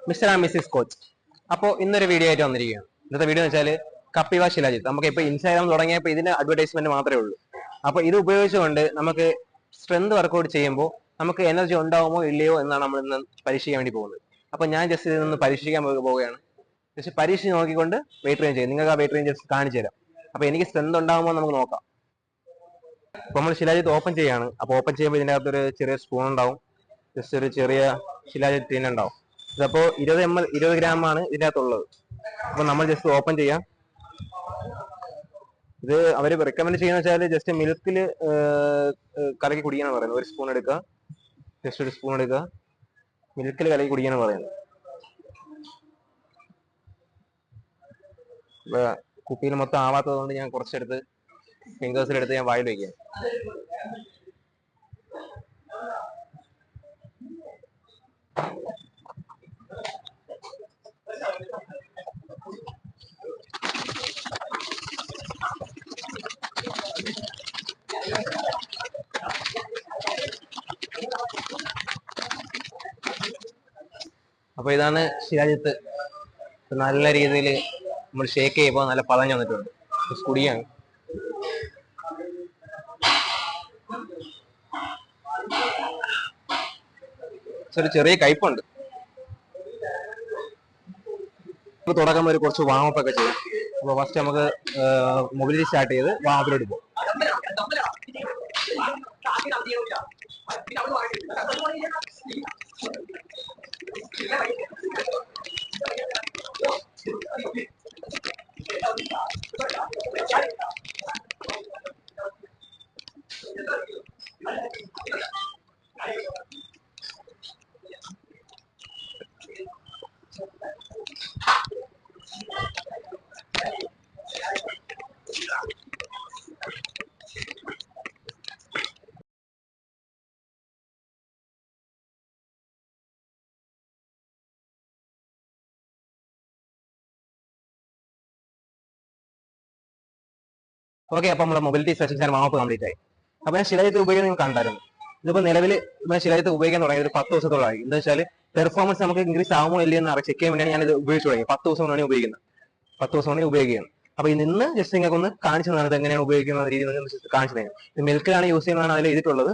Mister and Mrs coach. അപ്പോൾ ഇന്നൊരു video ആയിട്ട് വന്നിരിക്കുകയാണ്. ഇന്നത്തെ വീഡിയോ എന്ന് വെച്ചാൽ കപ്പിവ ശിലാജിത്ത്. നമുക്ക് ഇപ്പോൾ ഇൻസ്റ്റാഗ്രാം തുടങ്ങിയപ്പോൾ ഇതിന്റെ അഡ്വർടൈസ്മെന്റ് മാത്രമേ ഉള്ളൂ. അപ്പോൾ ഇത് ഉപയോഗിച്ചുകൊണ്ട് നമുക്ക് സ്ട്രെങ്ത് വർക്കൗട്ട് ചെയ്യുമ്പോൾ നമുക്ക് എനർജി ഉണ്ടാവുമോ ഇല്ലയോ എന്നാണ് നമ്മൾ ഇന്ന് പരീക്ഷിക്കാൻ വേണ്ടി പോകുന്നത്. അപ്പോൾ ഞാൻ ജസ്റ്റ് ഇതൊന്ന് പരീക്ഷിക്കാൻ പോവുകയാണ്. ജസ്റ്റ് പരീക്ഷിച്ച് നോക്കിക്കൊണ്ട് വെയിറ്റ് റേഞ്ച് ചെയ്യും. നിങ്ങൾക്ക് ആ വെയിറ്റ് റേഞ്ച് കാണിച്ചു തരാം. അപ്പോൾ എനിക്ക് സ്ട്രെങ്ത് ഉണ്ടാവുമോ നമുക്ക് നോക്കാം. അപ്പോൾ നമ്മൾ ശിലാജിത്ത് ഓപ്പൺ ചെയ്യാണ്. അപ്പോൾ ഓപ്പൺ ചെയ്യുമ്പോൾ ഇതിൻ്റെ അകത്തൊരു ചെറിയ സ്പൂൺ ഉണ്ടാവും. ജസ്റ്റ് ഒരു ചെറിയ ശിലാജിത്ത് തന്നെ ഉണ്ടാവും. ഇതപ്പോൾ 20 gram ആണ് ഇതിൻ്റെ അകത്തുള്ളത്. അപ്പോൾ നമ്മൾ ജസ്റ്റ് ഓപ്പൺ ചെയ്യാം. ഇത് അവർ റെക്കമെൻഡ് ചെയ്യുന്ന വെച്ചാൽ ജസ്റ്റ് മിൽക്കിൽ കലക്കി കുടിക്കാനാണ് പറയുന്നത്. ഒരു സ്പൂൺ എടുക്കുക, ജസ്റ്റ് ഒരു സ്പൂൺ എടുക്കുക, മിൽക്കിൽ കലക്കി കുടിക്കാനാണ് പറയുന്നത്. കുപ്പിയിൽ മൊത്തം ആവാത്തത് കൊണ്ട് ഞാൻ കുറച്ചെടുത്ത് ഫിംഗേഴ്സിലെടുത്ത് ഞാൻ വായിൽ വയ്ക്കാം. അപ്പൊ ഇതാണ് ശിലാജിത്ത്. നല്ല രീതിയിൽ നമ്മൾ ഷേക്ക് ചെയ്യുമ്പോൾ നല്ല പതഞ്ഞ് വന്നിട്ടുണ്ട്. കുടിയാണ്. ഒരു ചെറിയ കയ്പുണ്ട്. തുടക്കം ഒരു കുറച്ച് വാമപ്പ് ഒക്കെ ചെയ്യും. അപ്പൊ ഫസ്റ്റ് നമുക്ക് മൊബിലിറ്റി സ്റ്റാർട്ട് ചെയ്ത് വാമപ്പിലോട്ട് പോകും. ഓക്കെ, അപ്പൊ നമ്മുടെ മൊബിലിറ്റി സെഷൻസ് ഞാൻ വാമപ്പ് കംപ്ലീറ്റ് ആയി. അപ്പൊ ഞാൻ ശിലാജിത്ത് ഉപയോഗിക്കുന്നത് നിങ്ങൾ കണ്ടായിരുന്നു. ഇതിപ്പോ നിലവിൽ ശിലാജിത്ത് ഉപയോഗിക്കാൻ തുടങ്ങിയത് ഒരു 10 ദിവസത്തോളമായി. എന്താ വെച്ചാൽ പെർഫോമൻസ് നമുക്ക് ഇൻക്രീസ് ആകുമോ ഇല്ലെന്ന് ചെക്ക് ചെയ്യാൻ വേണ്ടിയാണ് ഞാൻ ഇത് ഉപയോഗിച്ച് തുടങ്ങി. 10 ദിവസം കൊണ്ടാണ് ഉപയോഗിക്കുന്നത്. 10 ദിവസം കൊണ്ട് ഉപയോഗിക്കുകയാണ്. അപ്പൊ ഇന്ന് ജസ്റ്റ് നിങ്ങൾക്ക് ഒന്ന് കാണിച്ചു തന്നത് എങ്ങനെയാണ് ഉപയോഗിക്കുന്ന രീതി കാണിച്ചു തരാം. ഇത് മിൽക്കിലാണ് യൂസ് ചെയ്യുന്നതാണ് അതിൽ എഴുതിയിട്ടുള്ളത്.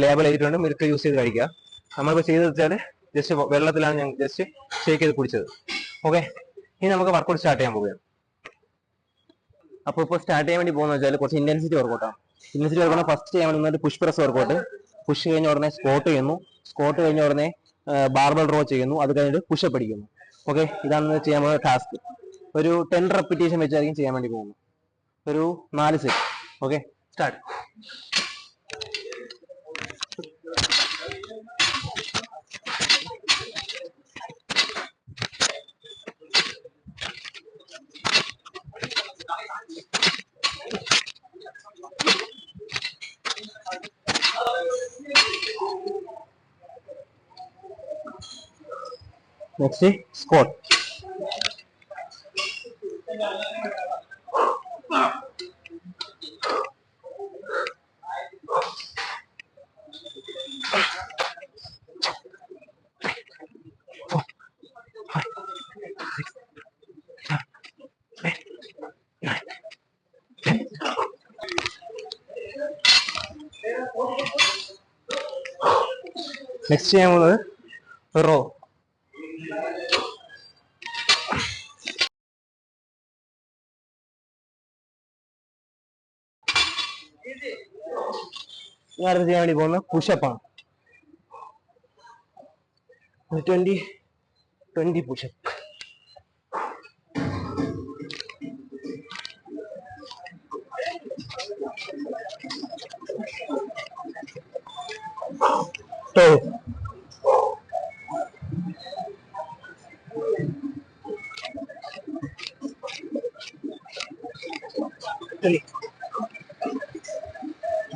ലേബൽ എഴുതിയിട്ടുണ്ട്, മിൽക്ക് യൂസ് ചെയ്ത് കഴിക്കുക. നമ്മളിപ്പോൾ ചെയ്തെന്ന് വെച്ചാൽ ജസ്റ്റ് വെള്ളത്തിലാണ് ഞാൻ ജസ്റ്റ് ഷേക്ക് ചെയ്ത് കുടിച്ചത്. ഓക്കെ, ഇനി നമുക്ക് വർക്കൗട്ട് സ്റ്റാർട്ട് ചെയ്യാൻ പോവുകയാണ്. അപ്പോൾ ഇപ്പോൾ സ്റ്റാർട്ട് ചെയ്യാൻ വേണ്ടി പോകുന്ന വെച്ചാൽ കുറച്ച് ഇന്റൻസിറ്റി വർക്കൗട്ടാണ്. ഇന്റൻസിറ്റി വർക്കൗട്ട് ഫസ്റ്റ് ചെയ്യാൻ വേണ്ടി പുഷ് പ്രസ് വർക്കൗട്ട്. പുഷ് കഴിഞ്ഞ ഉടനെ സ്ക്വാട്ട് ചെയ്യുന്നു. സ്ക്വാട്ട് കഴിഞ്ഞ ഉടനെ ബാർബൽ റോ ചെയ്യുന്നു. അത് കഴിഞ്ഞിട്ട് പുഷപ്പ് അടിക്കുന്നു. ഓക്കെ, ഇതാണ് ചെയ്യാൻ പോകുന്ന ടാസ്ക്. ഒരു 10 റെപ്പിറ്റേഷൻ വെച്ചായിരിക്കും ചെയ്യാൻ വേണ്ടി പോകുന്നത്. ഒരു 4 set. Okay, start. Next squat. Next ചെയ്യാൻ പോകുന്നത് റോ. ഞാൻ അടുത്ത് ചെയ്യാൻ വേണ്ടി പോകുന്നത് പുഷപ്പാണ്. 20 പുഷപ്പ്.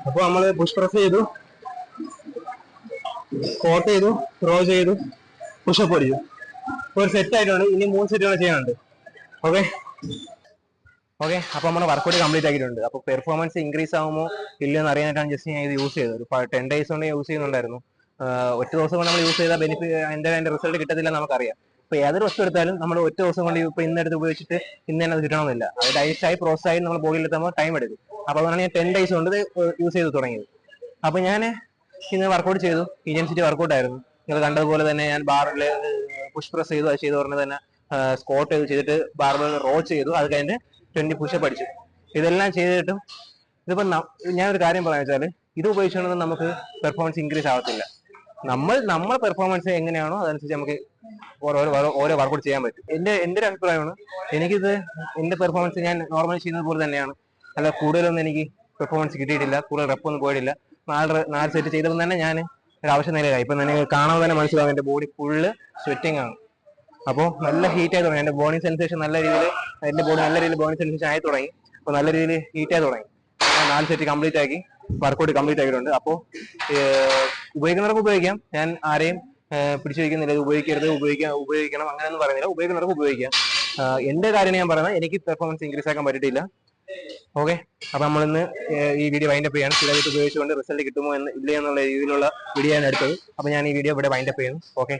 അപ്പൊ നമ്മള് പുഷ് പ്രസ് ചെയ്തു, സ്ക്വാട്ട് ചെയ്തു, റോ ചെയ്തു, പുഷപ്പ് അടിച്ചു. ഒരു സെറ്റ് ആയിട്ടുണ്ട്. ഇനി 3 സെറ്റുകൾ ചെയ്യാനുണ്ട്. ഓക്കെ ഓക്കെ അപ്പൊ നമ്മുടെ വർക്കൗട്ട് കംപ്ലീറ്റ് ആക്കിയിട്ടുണ്ട്. അപ്പൊ പെർഫോമൻസ് ഇൻക്രീസ് ആകുമോ ഇല്ലെന്ന് അറിയാനായിട്ടാണ് ജസ്റ്റ് ഞാൻ ഇത് യൂസ് ചെയ്തത്. ഒരു 10 days കൊണ്ട് യൂസ് ചെയ്യുന്നുണ്ടായിരുന്നു. ഒറ്റ ദിവസം കൊണ്ട് നമ്മൾ യൂസ് ചെയ്താൽ അതിന്റെ റിസൾട്ട് കിട്ടത്തില്ല നമുക്കറിയാം. ഇപ്പൊ ഏതൊരു വസ്തു എടുത്താലും നമ്മൾ ഒറ്റ ദിവസം കൊണ്ട് ഇപ്പൊ ഇന്നെടുത്ത് ഉപയോഗിച്ചിട്ട് ഇന്ന് തന്നെ അത് കിട്ടണമെന്നില്ല. അത് ഡൈജസ്റ്റായി പ്രോസസ്സായി നമ്മുടെ ബോഡിയിൽ എത്തുമ്പോൾ ടൈം എടുക്കും. അപ്പൊ അതുകൊണ്ടാണ് ഞാൻ 10 days കൊണ്ട് യൂസ് ചെയ്ത് തുടങ്ങിയത്. അപ്പൊ ഞാൻ ഇന്ന് വർക്കൗട്ട് ചെയ്തു, ഇന്റൻസിറ്റി വർക്കൗട്ട് ആയിരുന്നു. നിങ്ങൾ കണ്ടതുപോലെ തന്നെ ഞാൻ ബാറിൽ പുഷ് പ്രസ് ചെയ്തു, അത് ചെയ്ത് പറഞ്ഞത് തന്നെ സ്ക്വാട്ട് ചെയ്തിട്ട് ബാർബിൾ റോ ചെയ്തു, അത് കഴിഞ്ഞ് 20 പുഷപ്പ് അടിച്ചു. ഇതെല്ലാം ചെയ്തിട്ടും ഇതിപ്പോ ഞാനൊരു കാര്യം പറയാന്ന് വെച്ചാൽ ഇത് ഉപയോഗിച്ചുകൊണ്ട് നമുക്ക് പെർഫോമൻസ് ഇൻക്രീസ് ആവത്തില്ല. നമ്മൾ പെർഫോമൻസ് എങ്ങനെയാണോ അതനുസരിച്ച് നമുക്ക് ഓരോ വർക്കൗട്ട് ചെയ്യാൻ പറ്റും. എന്റെ ഒരു അഭിപ്രായമാണ്. എനിക്കിത് എന്റെ പെർഫോമൻസ് ഞാൻ നോർമലി ചെയ്യുന്നത് പോലെ തന്നെയാണ്. അല്ല കൂടുതലൊന്നും എനിക്ക് പെർഫോമൻസ് കിട്ടിയിട്ടില്ല, കൂടുതൽ റെപ്പ് ഒന്നും പോയിട്ടില്ല. 4 സെറ്റ് ചെയ്തപ്പോൾ തന്നെ ഞാൻ ഒരു ആവശ്യ നിലയിലായി. ഇപ്പൊ തന്നെ കാണാൻ തന്നെ മനസ്സിലാവും എന്റെ ബോഡി ഫുള്ള് സ്വെറ്റിംഗ് ആണ്. അപ്പോൾ നല്ല ഹീറ്റ് ആയി തുടങ്ങി. എന്റെ ബോഡി സെൻസേഷൻ നല്ല രീതിയിൽ, എന്റെ ബോഡി നല്ല രീതിയിൽ ബോഡി സെൻസേഷൻ ആയി തുടങ്ങി. അപ്പോൾ നല്ല രീതിയിൽ ഹീറ്റ് ആയി തുടങ്ങി. 4 സെറ്റ് കംപ്ലീറ്റ് ആക്കി, വർക്കൗട്ട് കംപ്ലീറ്റ് ആക്കിയിട്ടുണ്ട്. അപ്പോൾ ഉപയോഗിക്കുന്നവർക്ക് ഉപയോഗിക്കാം, ഞാൻ ആരെയും പിടിച്ചു വയ്ക്കുന്നില്ല ഇത് ഉപയോഗിക്കണം അങ്ങനെയൊന്നും പറയുന്നില്ല. ഉപയോഗിക്കുന്നവർക്ക് ഉപയോഗിക്കാം. എന്റെ കാര്യം ഞാൻ പറയുന്നത്, എനിക്ക് പെർഫോമൻസ് ഇൻക്രീസ് ആക്കാൻ പറ്റിയിട്ടില്ല. ഓക്കെ, അപ്പൊ നമ്മളിന്ന് ഈ വീഡിയോ വൈൻഡപ്പ് ചെയ്യാണ്. സ്ഥിരമായിട്ട് ഉപയോഗിച്ചുകൊണ്ട് റിസൾട്ട് കിട്ടുമോ ഇല്ല എന്നുള്ള രീതിയിലുള്ള വീഡിയോ ആണ് എടുത്തത്. അപ്പൊ ഞാൻ ഈ വീഡിയോ ഇവിടെ വൈൻഡപ്പ് ചെയ്യുന്നു. ഓക്കെ.